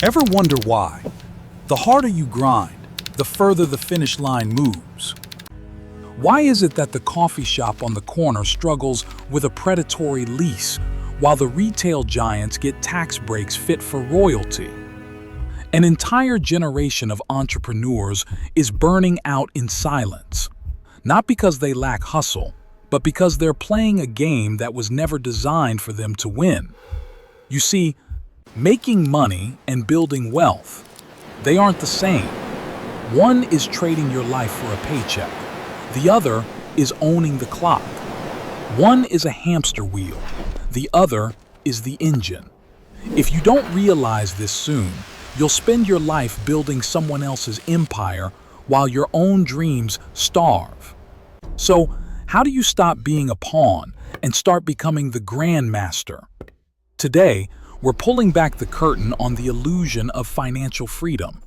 Ever wonder why? The harder you grind, the further the finish line moves. Why is it that the coffee shop on the corner struggles with a predatory lease, while the retail giants get tax breaks fit for royalty? An entire generation of entrepreneurs is burning out in silence, not because they lack hustle, but because they're playing a game that was never designed for them to win. You see, making money and building wealth, they aren't the same. One is trading your life for a paycheck. The other is owning the clock. One is a hamster wheel. The other is the engine. If you don't realize this soon, you'll spend your life building someone else's empire while your own dreams starve. So, how do you stop being a pawn and start becoming the grandmaster? Today, we're pulling back the curtain on the illusion of financial freedom.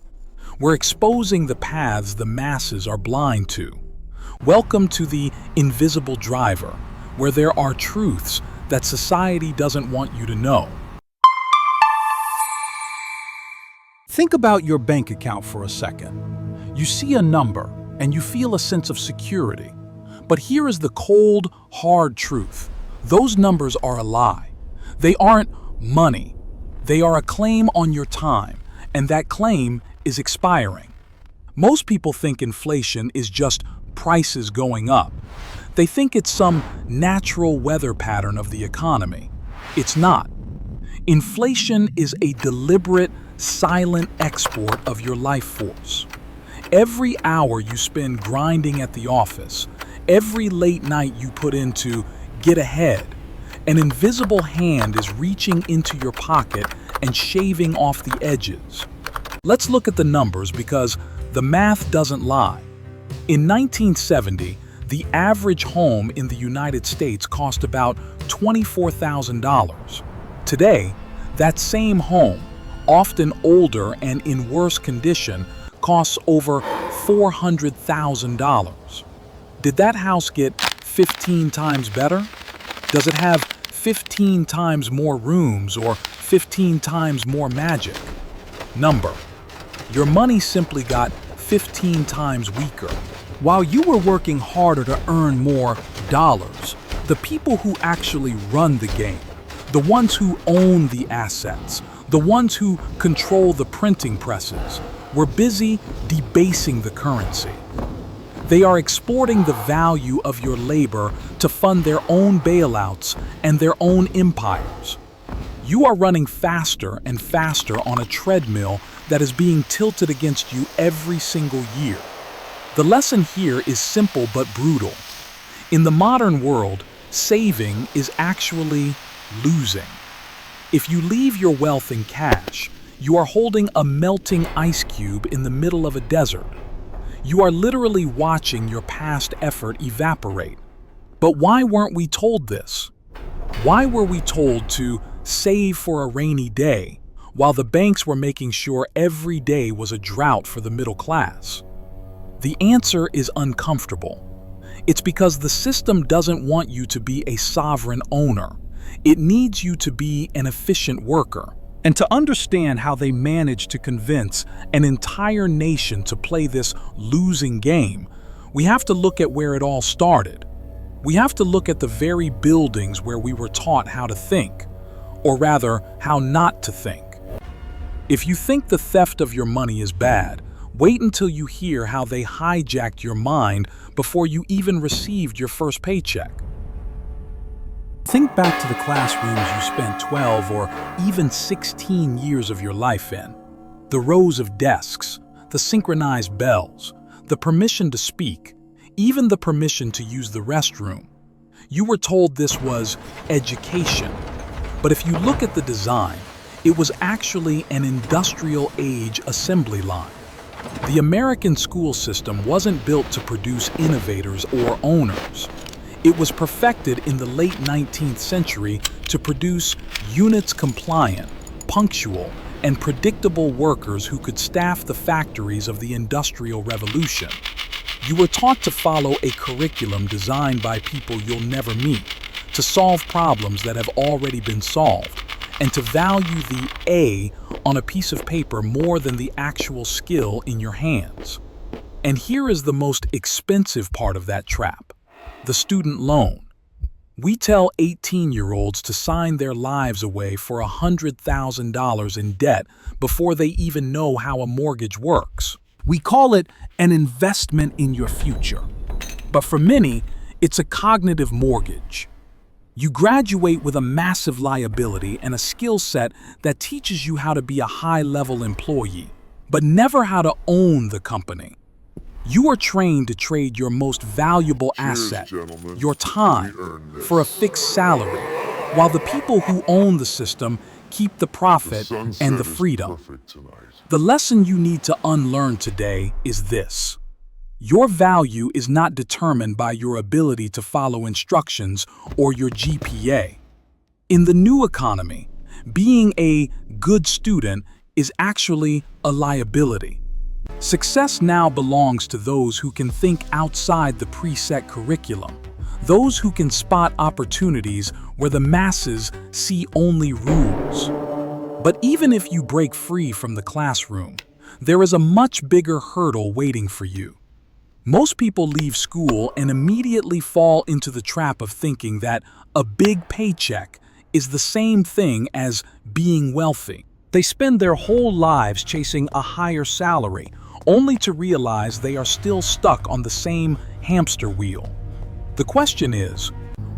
We're exposing the paths the masses are blind to. Welcome to the invisible driver, where there are truths that society doesn't want you to know. Think about your bank account for a second. You see a number and you feel a sense of security. But here is the cold, hard truth. Those numbers are a lie. They aren't money. They are a claim on your time, and that claim is expiring. Most people think inflation is just prices going up. They think it's some natural weather pattern of the economy. It's not. Inflation is a deliberate, silent export of your life force. Every hour you spend grinding at the office, every late night you put in to get ahead, an invisible hand is reaching into your pocket and shaving off the edges. Let's look at the numbers because the math doesn't lie. In 1970, the average home in the United States cost about $24,000. Today, that same home, often older and in worse condition, costs over $400,000. Did that house get 15 times better? Does it have 15 times more rooms or 15 times more magic? Number. Your money simply got 15 times weaker. While you were working harder to earn more dollars, the people who actually run the game, the ones who own the assets, the ones who control the printing presses, were busy debasing the currency. They are exporting the value of your labor to fund their own bailouts and their own empires. You are running faster and faster on a treadmill that is being tilted against you every single year. The lesson here is simple but brutal. In the modern world, saving is actually losing. If you leave your wealth in cash, you are holding a melting ice cube in the middle of a desert. You are literally watching your past effort evaporate. But why weren't we told this? Why were we told to save for a rainy day, while the banks were making sure every day was a drought for the middle class? The answer is uncomfortable. It's because the system doesn't want you to be a sovereign owner. It needs you to be an efficient worker. And to understand how they managed to convince an entire nation to play this losing game, we have to look at where it all started. We have to look at the very buildings where we were taught how to think, or rather, how not to think. If you think the theft of your money is bad, wait until you hear how they hijacked your mind before you even received your first paycheck. Think back to the classrooms you spent 12 or even 16 years of your life in. The rows of desks, the synchronized bells, the permission to speak, even the permission to use the restroom. You were told this was education. But if you look at the design, it was actually an industrial age assembly line. The American school system wasn't built to produce innovators or owners. It was perfected in the late 19th century to produce units-compliant, punctual, and predictable workers who could staff the factories of the Industrial Revolution. You were taught to follow a curriculum designed by people you'll never meet, to solve problems that have already been solved, and to value the A on a piece of paper more than the actual skill in your hands. And here is the most expensive part of that trap: the student loan. We tell 18-year-olds to sign their lives away for $100,000 in debt before they even know how a mortgage works. We call it an investment in your future. But for many, it's a cognitive mortgage. You graduate with a massive liability and a skill set that teaches you how to be a high-level employee, but never how to own the company. You are trained to trade your most valuable asset, your time, for a fixed salary, while the people who own the system keep the profit and the freedom. The lesson you need to unlearn today is this: your value is not determined by your ability to follow instructions or your GPA. In the new economy, being a good student is actually a liability. Success now belongs to those who can think outside the preset curriculum, those who can spot opportunities where the masses see only rules. But even if you break free from the classroom, there is a much bigger hurdle waiting for you. Most people leave school and immediately fall into the trap of thinking that a big paycheck is the same thing as being wealthy. They spend their whole lives chasing a higher salary, only to realize they are still stuck on the same hamster wheel. The question is,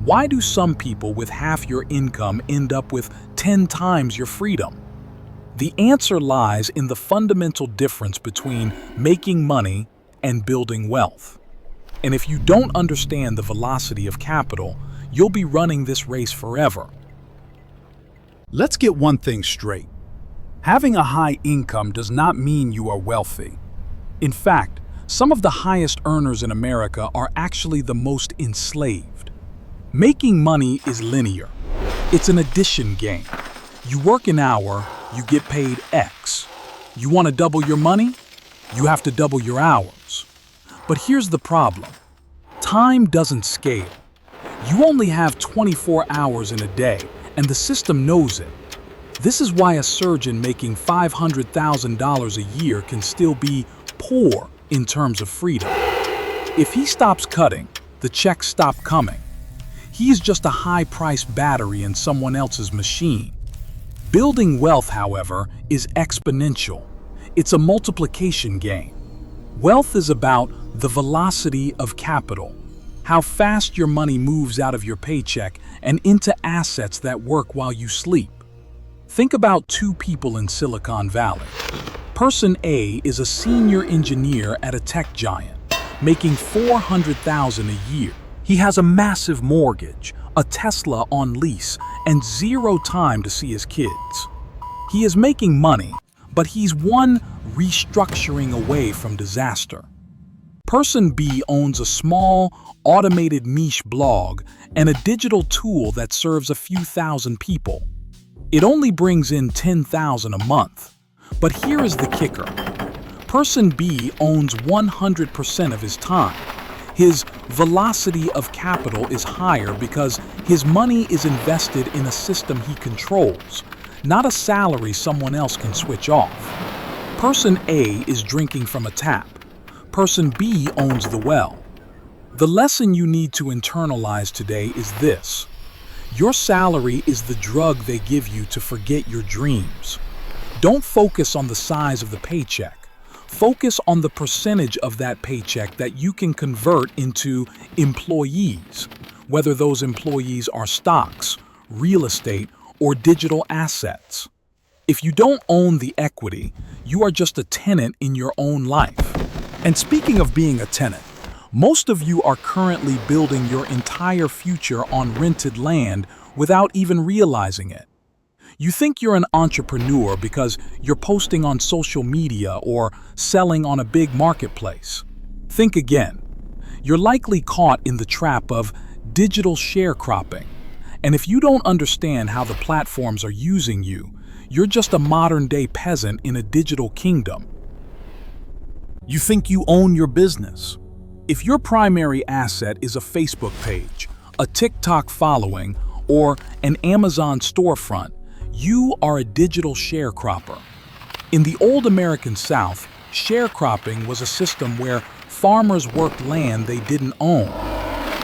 why do some people with half your income end up with 10 times your freedom? The answer lies in the fundamental difference between making money and building wealth. And if you don't understand the velocity of capital, you'll be running this race forever. Let's get one thing straight. Having a high income does not mean you are wealthy. In fact, some of the highest earners in America are actually the most enslaved. Making money is linear. It's an addition game. You work an hour, you get paid X. You want to double your money? You have to double your hours. But here's the problem. Time doesn't scale. You only have 24 hours in a day, and the system knows it. This is why a surgeon making $500,000 a year can still be poor in terms of freedom. If he stops cutting, the checks stop coming. He's just a high-priced battery in someone else's machine. Building wealth, however, is exponential. It's a multiplication game. Wealth is about the velocity of capital, how fast your money moves out of your paycheck and into assets that work while you sleep. Think about two people in Silicon Valley. Person A is a senior engineer at a tech giant, making $400,000 a year. He has a massive mortgage, a Tesla on lease, and zero time to see his kids. He is making money, but he's one restructuring away from disaster. Person B owns a small, automated niche blog and a digital tool that serves a few thousand people. It only brings in $10,000 a month. But here is the kicker. Person B owns 100% of his time. His velocity of capital is higher because his money is invested in a system he controls, not a salary someone else can switch off. Person A is drinking from a tap. Person B owns the well. The lesson you need to internalize today is this: your salary is the drug they give you to forget your dreams. Don't focus on the size of the paycheck. Focus on the percentage of that paycheck that you can convert into employees, whether those employees are stocks, real estate, or digital assets. If you don't own the equity, you are just a tenant in your own life. And speaking of being a tenant, most of you are currently building your entire future on rented land without even realizing it. You think you're an entrepreneur because you're posting on social media or selling on a big marketplace. Think again. You're likely caught in the trap of digital sharecropping. And if you don't understand how the platforms are using you, you're just a modern-day peasant in a digital kingdom. You think you own your business. If your primary asset is a Facebook page, a TikTok following, or an Amazon storefront, You are a digital sharecropper. In the old American South, sharecropping was a system where farmers worked land they didn't own.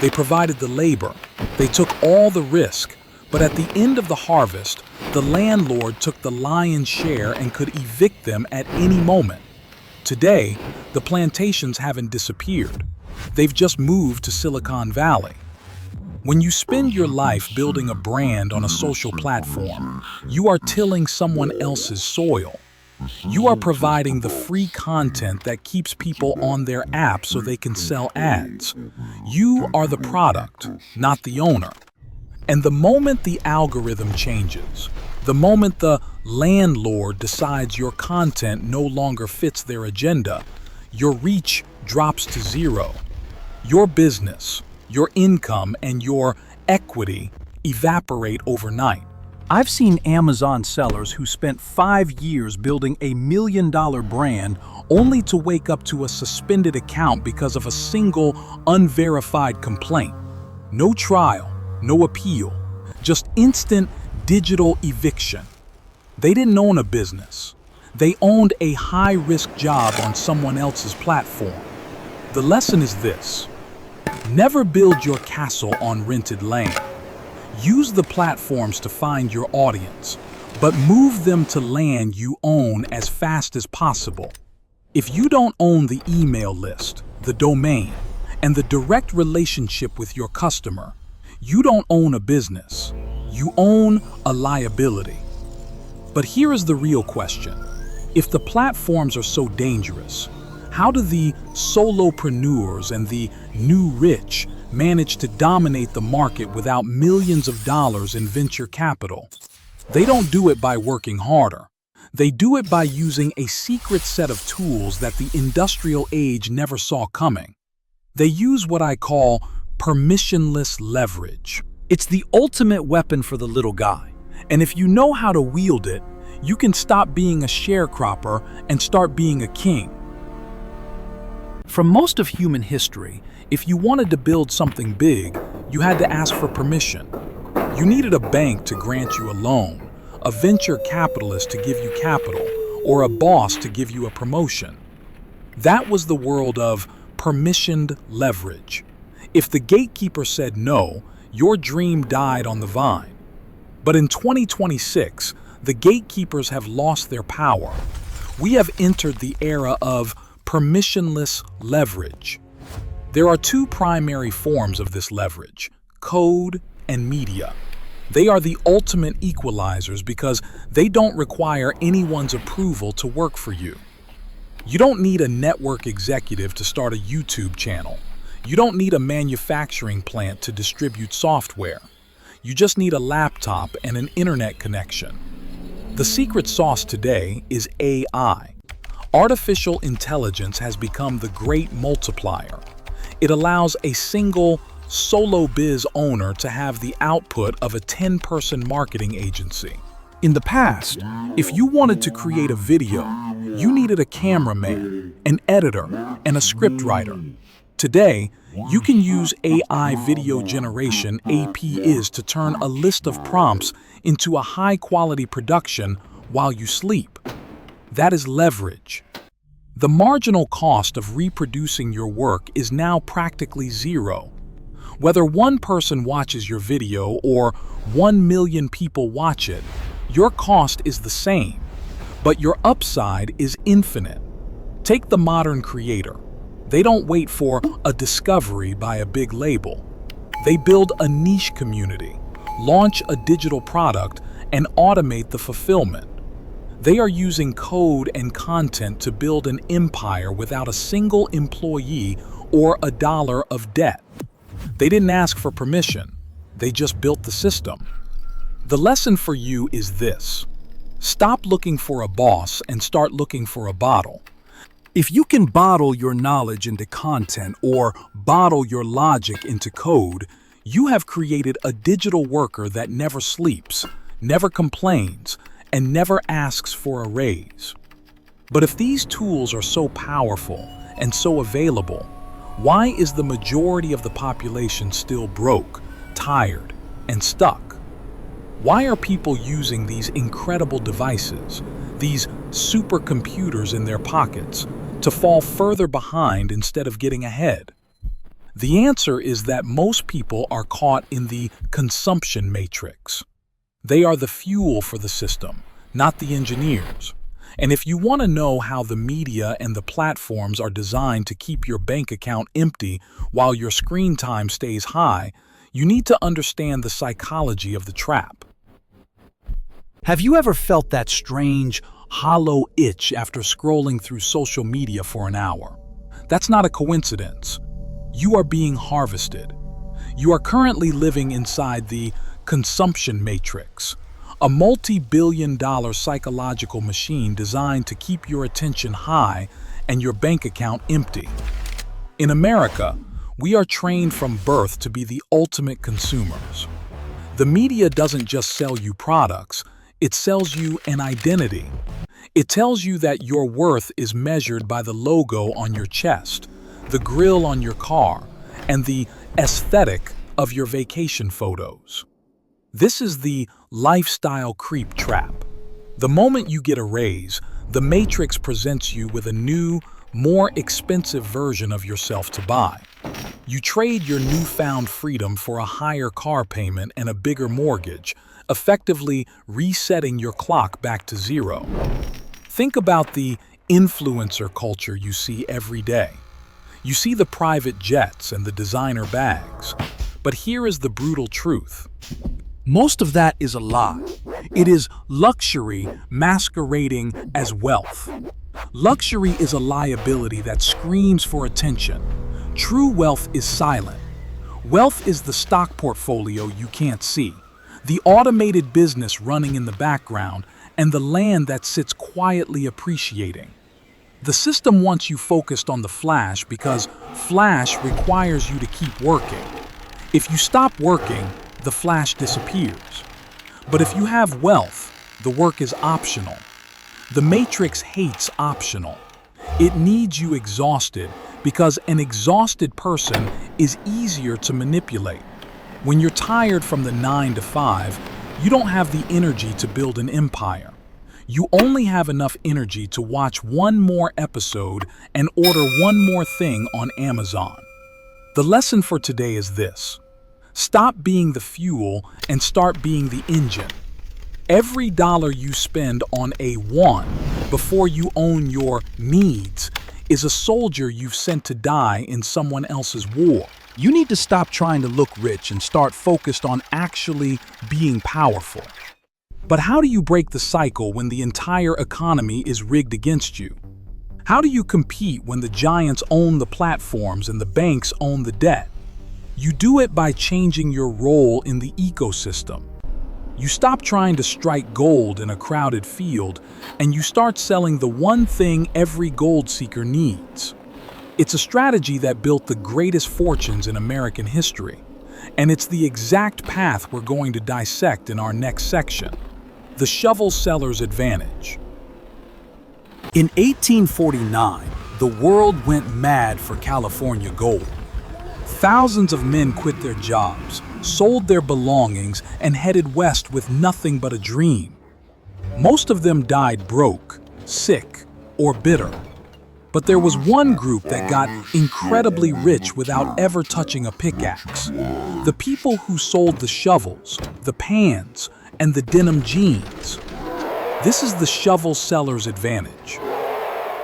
They provided the labor, they took all the risk, but at the end of the harvest, the landlord took the lion's share and could evict them at any moment. Today, the plantations haven't disappeared. They've just moved to Silicon Valley. When you spend your life building a brand on a social platform, you are tilling someone else's soil. You are providing the free content that keeps people on their app so they can sell ads. You are the product, not the owner. And the moment the algorithm changes, the moment the landlord decides your content no longer fits their agenda, your reach drops to zero. Your business, your income, and your equity evaporate overnight. I've seen Amazon sellers who spent 5 years building a $1 million brand only to wake up to a suspended account because of a single unverified complaint. No trial, no appeal, just instant digital eviction. They didn't own a business. They owned a high-risk job on someone else's platform. The lesson is this: never build your castle on rented land. Use the platforms to find your audience, but move them to land you own as fast as possible. If you don't own the email list, the domain, and the direct relationship with your customer, you don't own a business. You own a liability. But here is the real question. If the platforms are so dangerous, how do the solopreneurs and the new rich manage to dominate the market without millions of dollars in venture capital? They don't do it by working harder. They do it by using a secret set of tools that the industrial age never saw coming. They use what I call permissionless leverage. It's the ultimate weapon for the little guy. And if you know how to wield it, you can stop being a sharecropper and start being a king. For most of human history, if you wanted to build something big, you had to ask for permission. You needed a bank to grant you a loan, a venture capitalist to give you capital, or a boss to give you a promotion. That was the world of permissioned leverage. If the gatekeeper said no, your dream died on the vine. But in 2026, the gatekeepers have lost their power. We have entered the era of permissionless leverage. There are two primary forms of this leverage: code and media. They are the ultimate equalizers because they don't require anyone's approval to work for you. You don't need a network executive to start a YouTube channel. You don't need a manufacturing plant to distribute software. You just need a laptop and an internet connection. The secret sauce today is AI. Artificial intelligence has become the great multiplier. It allows a single solo biz owner to have the output of a 10-person marketing agency. In the past, if you wanted to create a video, you needed a cameraman, an editor, and a scriptwriter. Today, you can use AI video generation APIs to turn a list of prompts into a high-quality production while you sleep. That is leverage. The marginal cost of reproducing your work is now practically zero. Whether one person watches your video or 1 million people watch it, your cost is the same, but your upside is infinite. Take the modern creator. They don't wait for a discovery by a big label. They build a niche community, launch a digital product, and automate the fulfillment. They are using code and content to build an empire without a single employee or a dollar of debt. They didn't ask for permission. They just built the system. The lesson for you is this: stop looking for a boss and start looking for a bottle. If you can bottle your knowledge into content or bottle your logic into code, you have created a digital worker that never sleeps, never complains, and never asks for a raise. But if these tools are so powerful and so available, why is the majority of the population still broke, tired, and stuck? Why are people using these incredible devices, these supercomputers in their pockets, to fall further behind instead of getting ahead? The answer is that most people are caught in the consumption matrix. They are the fuel for the system, not the engineers. And if you want to know how the media and the platforms are designed to keep your bank account empty while your screen time stays high, you need to understand the psychology of the trap. Have you ever felt that strange, hollow itch after scrolling through social media for an hour? That's not a coincidence. You are being harvested. You are currently living inside the consumption matrix, a multi-billion-dollar psychological machine designed to keep your attention high and your bank account empty. In America, we are trained from birth to be the ultimate consumers. The media doesn't just sell you products, it sells you an identity. It tells you that your worth is measured by the logo on your chest, the grille on your car, and the aesthetic of your vacation photos. This is the lifestyle creep trap. The moment you get a raise, the Matrix presents you with a new, more expensive version of yourself to buy. You trade your newfound freedom for a higher car payment and a bigger mortgage, effectively resetting your clock back to zero. Think about the influencer culture you see every day. You see the private jets and the designer bags. But here is the brutal truth. Most of that is a lie. It is luxury masquerading as wealth. Luxury is a liability that screams for attention. True wealth is silent. Wealth is the stock portfolio you can't see, the automated business running in the background, and the land that sits quietly appreciating. The system wants you focused on the flash because flash requires you to keep working. If you stop working, the flash disappears. But if you have wealth, the work is optional. The Matrix hates optional. It needs you exhausted because an exhausted person is easier to manipulate. When you're tired from the 9 to 5, you don't have the energy to build an empire. You only have enough energy to watch one more episode and order one more thing on Amazon. The lesson for today is this: stop being the fuel and start being the engine. Every dollar you spend on a want before you own your needs is a soldier you've sent to die in someone else's war. You need to stop trying to look rich and start focused on actually being powerful. But how do you break the cycle when the entire economy is rigged against you? How do you compete when the giants own the platforms and the banks own the debt? You do it by changing your role in the ecosystem. You stop trying to strike gold in a crowded field, and you start selling the one thing every gold seeker needs. It's a strategy that built the greatest fortunes in American history, and it's the exact path we're going to dissect in our next section: the shovel seller's advantage. In 1849, the world went mad for California gold. Thousands of men quit their jobs, sold their belongings, and headed west with nothing but a dream. Most of them died broke, sick, or bitter. But there was one group that got incredibly rich without ever touching a pickaxe. The people who sold the shovels, the pans, and the denim jeans. This is the shovel seller's advantage.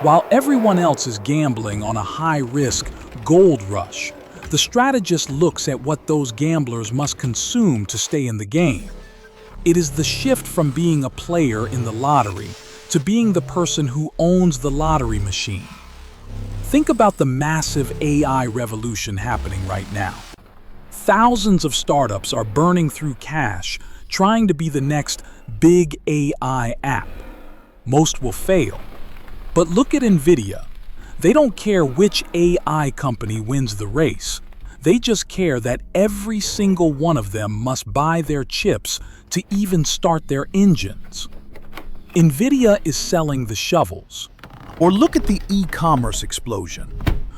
While everyone else is gambling on a high-risk gold rush, the strategist looks at what those gamblers must consume to stay in the game. It is the shift from being a player in the lottery to being the person who owns the lottery machine. Think about the massive AI revolution happening right now. Thousands of startups are burning through cash trying to be the next big AI app. Most will fail. But look at NVIDIA. They don't care which AI company wins the race. They just care that every single one of them must buy their chips to even start their engines. NVIDIA is selling the shovels. Or look at the e-commerce explosion.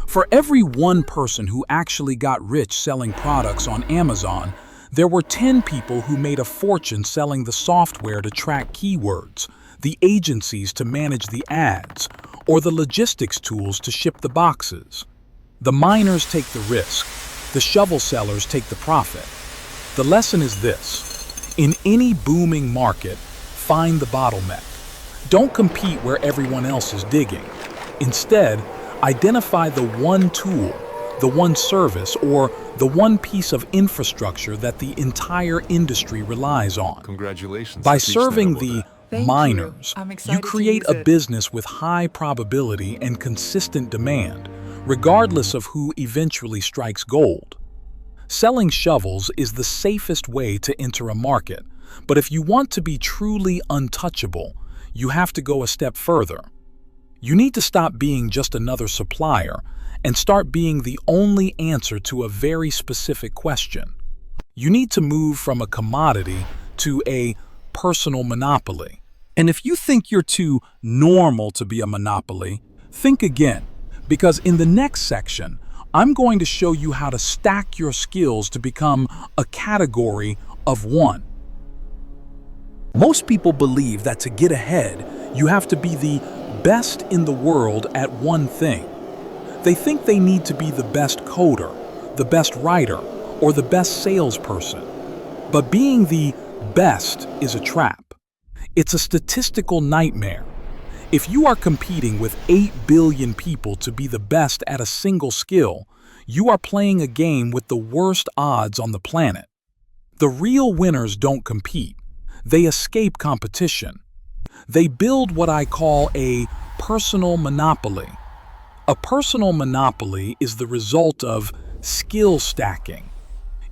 For every one person who actually got rich selling products on Amazon, There were 10 people who made a fortune selling the software to track keywords, the agencies to manage the ads, or the logistics tools to ship the boxes. The miners take the risk. The shovel sellers take the profit. The lesson is this: in any booming market, find the bottleneck. Don't compete where everyone else is digging. Instead, identify the one tool, the one service, or the one piece of infrastructure that the entire industry relies on. Congratulations. By serving the Thank miners, you. I'm excited to create use a it. business with high probability and consistent demand, regardless of who eventually strikes gold. Selling shovels is the safest way to enter a market, but if you want to be truly untouchable, you have to go a step further. You need to stop being just another supplier and start being the only answer to a very specific question. You need to move from a commodity to a personal monopoly. And if you think you're too normal to be a monopoly, think again, because in the next section, I'm going to show you how to stack your skills to become a category of one. Most people believe that to get ahead, you have to be the best in the world at one thing. They think they need to be the best coder, the best writer, or the best salesperson. But being the best is a trap. It's a statistical nightmare. If you are competing with 8 billion people to be the best at a single skill, you are playing a game with the worst odds on the planet. The real winners don't compete. They escape competition. They build what I call a personal monopoly. A personal monopoly is the result of skill stacking.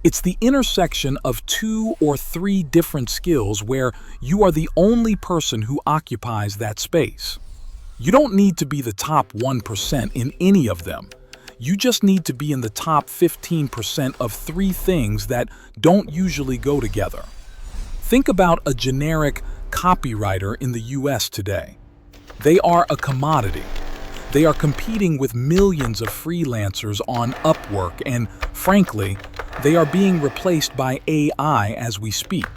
It's the intersection of 2 or 3 different skills where you are the only person who occupies that space. You don't need to be the top 1% in any of them. You just need to be in the top 15% of 3 things that don't usually go together. Think about a generic copywriter in the US today. They are a commodity. They are competing with millions of freelancers on Upwork, and frankly, they are being replaced by AI as we speak.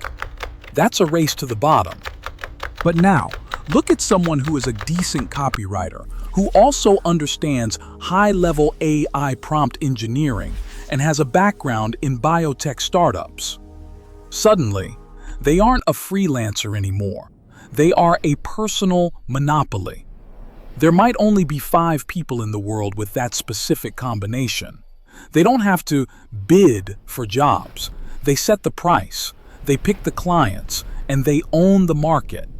That's a race to the bottom. But now, look at someone who is a decent copywriter, who also understands high-level AI prompt engineering and has a background in biotech startups. Suddenly, they aren't a freelancer anymore. They are a personal monopoly. There might only be 5 people in the world with that specific combination. They don't have to bid for jobs. They set the price, they pick the clients, and they own the market.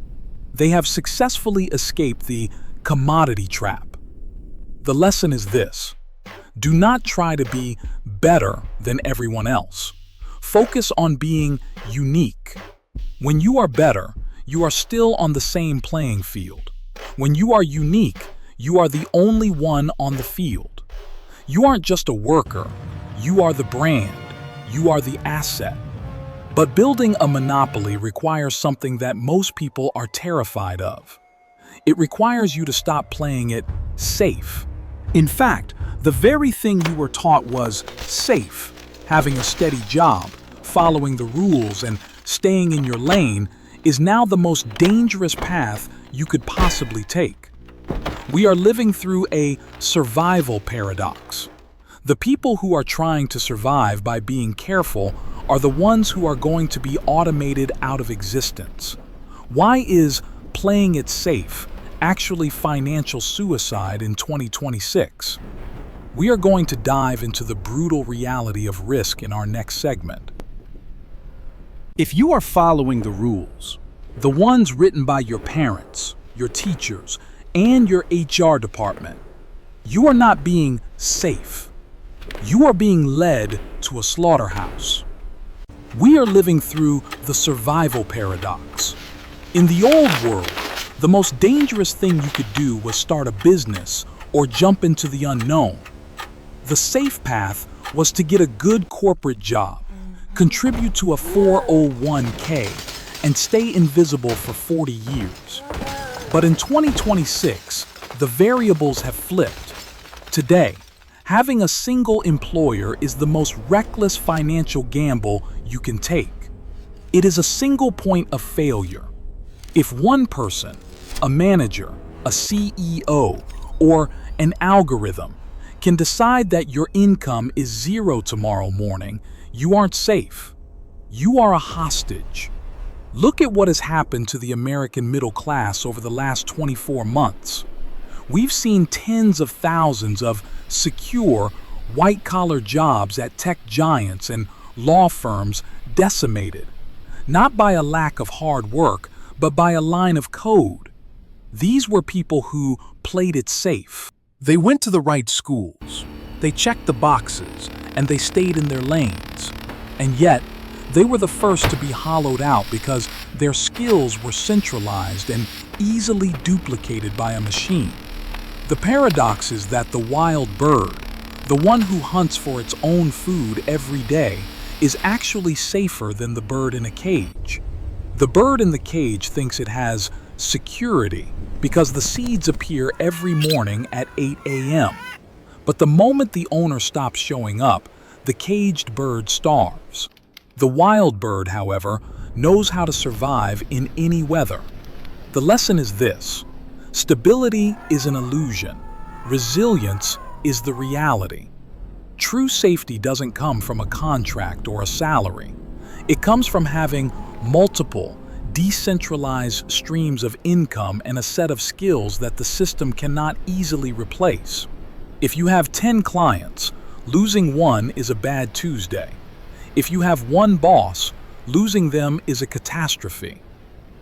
They have successfully escaped the commodity trap. The lesson is this: do not try to be better than everyone else. Focus on being unique. When you are better, you are still on the same playing field. When you are unique, you are the only one on the field. You aren't just a worker, you are the brand, you are the asset. But building a monopoly requires something that most people are terrified of. It requires you to stop playing it safe. In fact, the very thing you were taught was safe, having a steady job, following the rules, and staying in your lane, is now the most dangerous path you could possibly take. We are living through a survival paradox. The people who are trying to survive by being careful are the ones who are going to be automated out of existence. Why is playing it safe actually financial suicide in 2026? We are going to dive into the brutal reality of risk in our next segment. If you are following the rules, the ones written by your parents, your teachers, and your HR department, you are not being safe. You are being led to a slaughterhouse. We are living through the survival paradox. In the old world, the most dangerous thing you could do was start a business or jump into the unknown. The safe path was to get a good corporate job, contribute to a 401k, and stay invisible for 40 years. But in 2026, the variables have flipped. Today, Having a single employer is the most reckless financial gamble you can take. It is a single point of failure. If one person, a manager, a CEO, or an algorithm can decide that your income is zero tomorrow morning, you aren't safe. You are a hostage. Look at what has happened to the American middle class over the last 24 months. We've seen tens of thousands of secure, white-collar jobs at tech giants and law firms decimated, not by a lack of hard work, but by a line of code. These were people who played it safe. They went to the right schools, they checked the boxes, and they stayed in their lanes. And yet, they were the first to be hollowed out because their skills were centralized and easily duplicated by a machine. The paradox is that the wild bird, the one who hunts for its own food every day, is actually safer than the bird in a cage. The bird in the cage thinks it has security because the seeds appear every morning at 8 a.m. But the moment the owner stops showing up, the caged bird starves. The wild bird, however, knows how to survive in any weather. The lesson is this: stability is an illusion. Resilience is the reality. True safety doesn't come from a contract or a salary. It comes from having multiple, decentralized streams of income and a set of skills that the system cannot easily replace. If you have 10 clients, losing one is a bad Tuesday. If you have one boss, losing them is a catastrophe.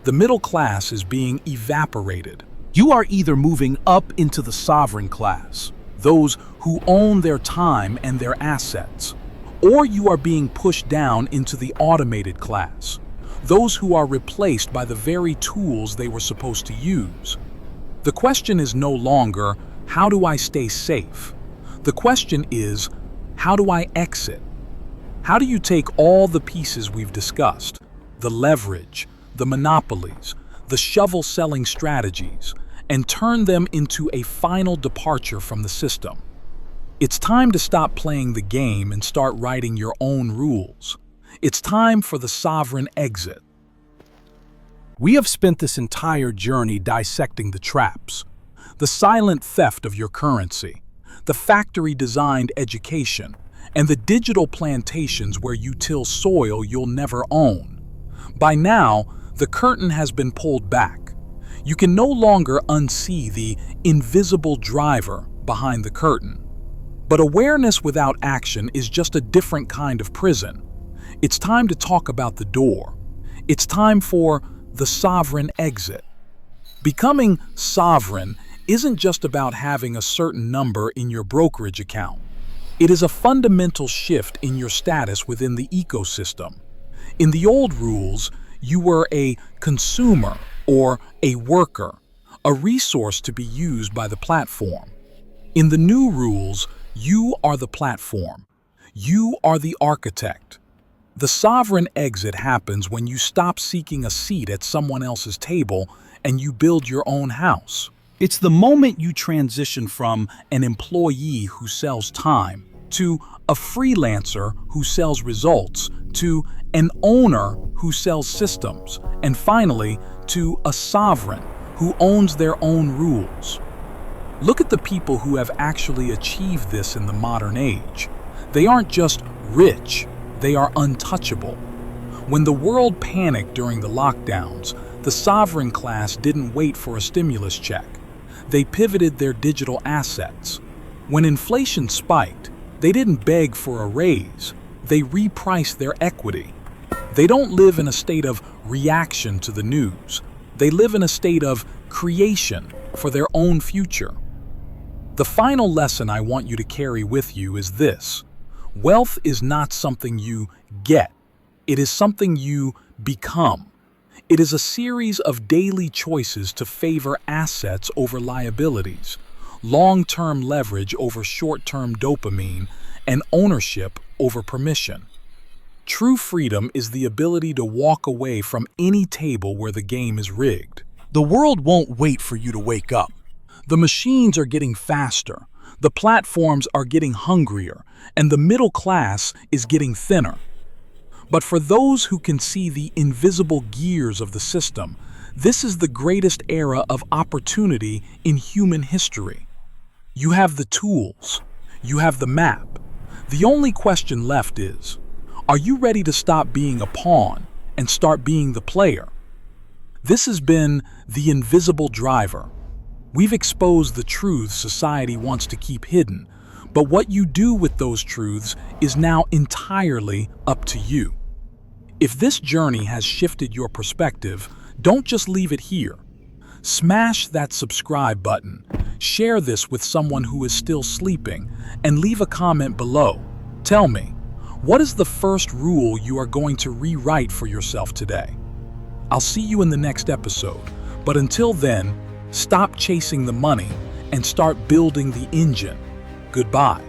The middle class is being evaporated. You are either moving up into the sovereign class, those who own their time and their assets, or you are being pushed down into the automated class, those who are replaced by the very tools they were supposed to use. The question is no longer, how do I stay safe? The question is, how do I exit? How do you take all the pieces we've discussed, the leverage, the monopolies, the shovel-selling strategies, and turn them into a final departure from the system? It's time to stop playing the game and start writing your own rules. It's time for the sovereign exit. We have spent this entire journey dissecting the traps, the silent theft of your currency, the factory-designed education, and the digital plantations where you till soil you'll never own. By now, the curtain has been pulled back. You can no longer unsee the invisible driver behind the curtain. But awareness without action is just a different kind of prison. It's time to talk about the door. It's time for the sovereign exit. Becoming sovereign isn't just about having a certain number in your brokerage account. It is a fundamental shift in your status within the ecosystem. In the old rules, you were a consumer or a worker, a resource to be used by the platform. In the new rules, you are the platform. You are the architect. The sovereign exit happens when you stop seeking a seat at someone else's table and you build your own house. It's the moment you transition from an employee who sells time to a freelancer who sells results to an owner who sells systems, and finally to a sovereign who owns their own rules. Look at the people who have actually achieved this in the modern age. They aren't just rich, they are untouchable. When the world panicked during the lockdowns, the sovereign class didn't wait for a stimulus check. They pivoted their digital assets. When inflation spiked, they didn't beg for a raise. They repriced their equity. They don't live in a state of reaction to the news. They live in a state of creation for their own future. The final lesson I want you to carry with you is this: wealth is not something you get. It is something you become. It is a series of daily choices to favor assets over liabilities, long-term leverage over short-term dopamine, and ownership over permission. True freedom is the ability to walk away from any table where the game is rigged. The world won't wait for you to wake up. The machines are getting faster, The platforms are getting hungrier, and the middle class is getting thinner. But for those who can see the invisible gears of the system, this is the greatest era of opportunity in human history. You have the tools, you have the map. The only question left is, are you ready to stop being a pawn and start being the player? This has been The Invisible Driver. We've exposed the truths society wants to keep hidden, but what you do with those truths is now entirely up to you. If this journey has shifted your perspective, don't just leave it here. Smash that subscribe button, share this with someone who is still sleeping, and leave a comment below. Tell me, what is the first rule you are going to rewrite for yourself today? I'll see you in the next episode, but until then, stop chasing the money and start building the engine. Goodbye.